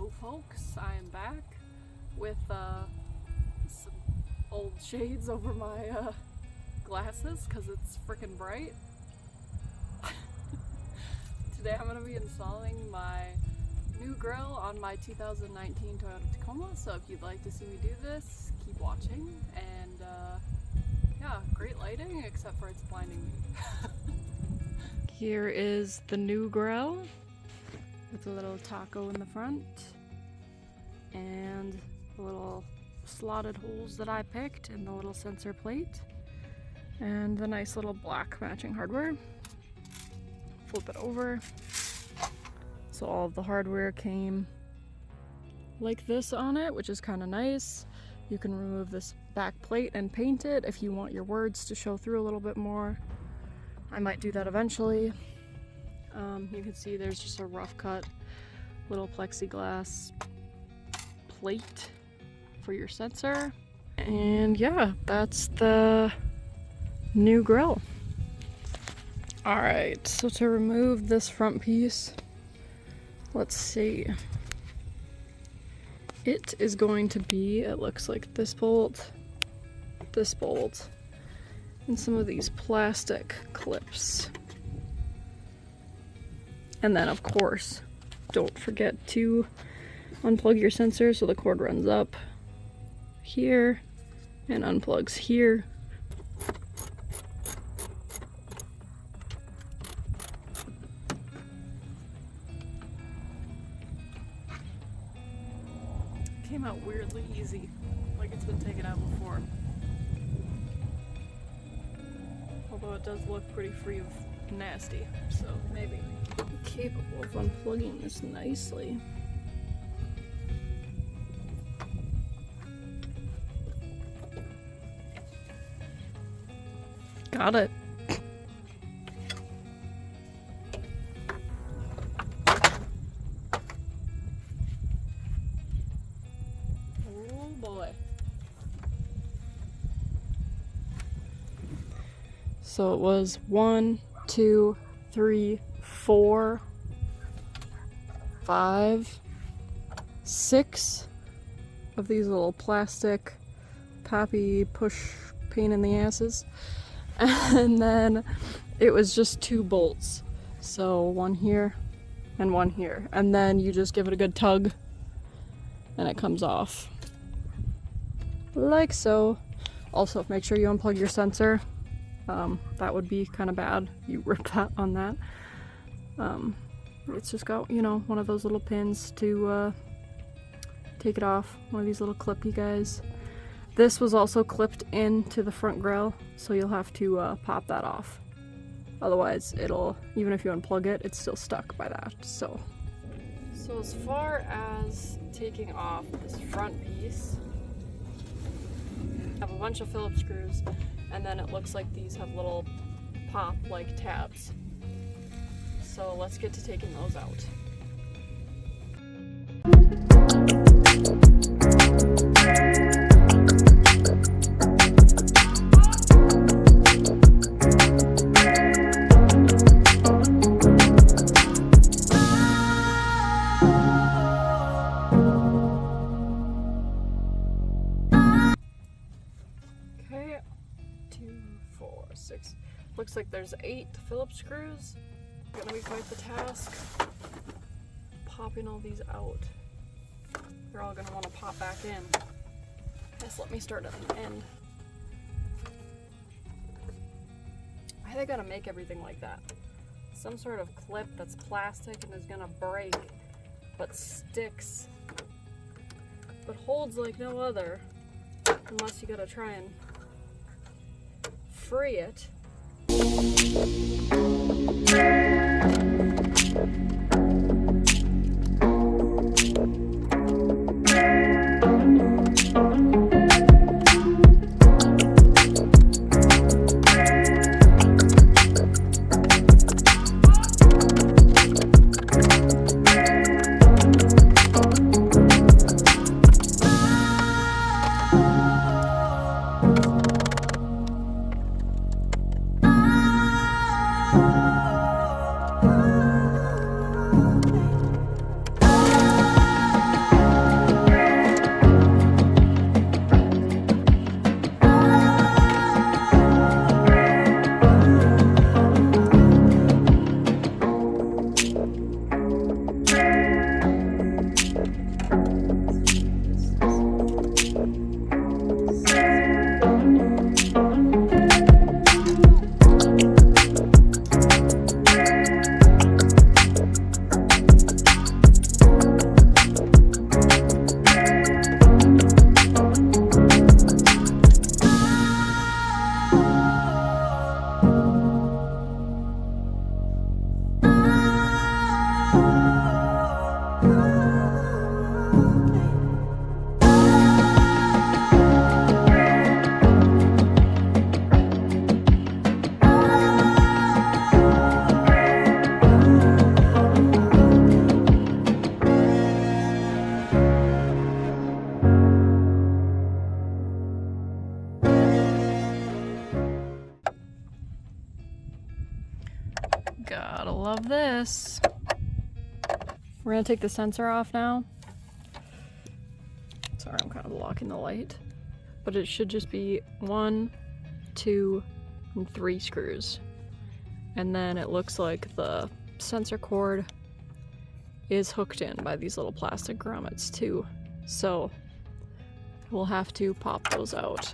Hello folks, I am back with some old shades over my glasses because it's freaking bright. Today I'm going to be installing my new grill on my 2019 Toyota Tacoma, so if you'd like to see me do this, keep watching. And yeah, great lighting except for it's blinding me. Here is the new grill with a little taco in the front and the little slotted holes that I picked in the little sensor plate and the nice little black matching hardware. Flip it over. So all of the hardware came like this on it, which is kind of nice. You can remove this back plate and paint it if you want your words to show through a little bit more. I might do that eventually. You can see there's just a rough cut little plexiglass plate for your sensor. And yeah, that's the new grill. Alright, so to remove this front piece, let's see. It is going to be, it looks like this bolt, and some of these plastic clips. And then of course, don't forget to unplug your sensor so the cord runs up here and unplugs here. Came out weirdly easy, like it's been taken out before. Although it does look pretty free of nasty, so maybe I'm capable of unplugging this nicely. Got it. Oh boy. So it was 1, 2, 3, 4, 5, 6 of these little plastic poppy push pain in the asses. And then it was just 2 bolts. So one here and one here. And then you just give it a good tug and it comes off. Like so. Also, make sure you unplug your sensor. That would be kind of bad. You rip that on that. It's just got, you know, one of those little pins to take it off. One of these little clippy guys. This was also clipped into the front grill, so you'll have to pop that off. Otherwise, it'll, even if you unplug it, it's still stuck by that. So as far as taking off this front piece, I have a bunch of Phillips screws, and then it looks like these have little pop-like tabs. So let's get to taking those out. Okay, 2, 4, 6. Looks like there's 8 Phillips screws. Gonna be quite the task popping all these out. They're all gonna want to pop back in. Just let me start at the end. I think I gotta make everything like that. Some sort of clip that's plastic and is gonna break, but sticks, but holds like no other, unless you gotta try and free it. love this. We're gonna take the sensor off now. Sorry, I'm kind of blocking the light. But it should just be 1, 2, and 3 screws. And then it looks like the sensor cord is hooked in by these little plastic grommets too. So we'll have to pop those out.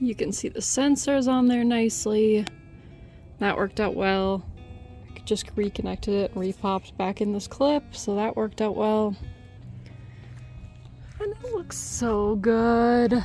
You can see the sensors on there nicely. That worked out well. I just reconnected it and re-popped back in this clip, so that worked out well. And it looks so good.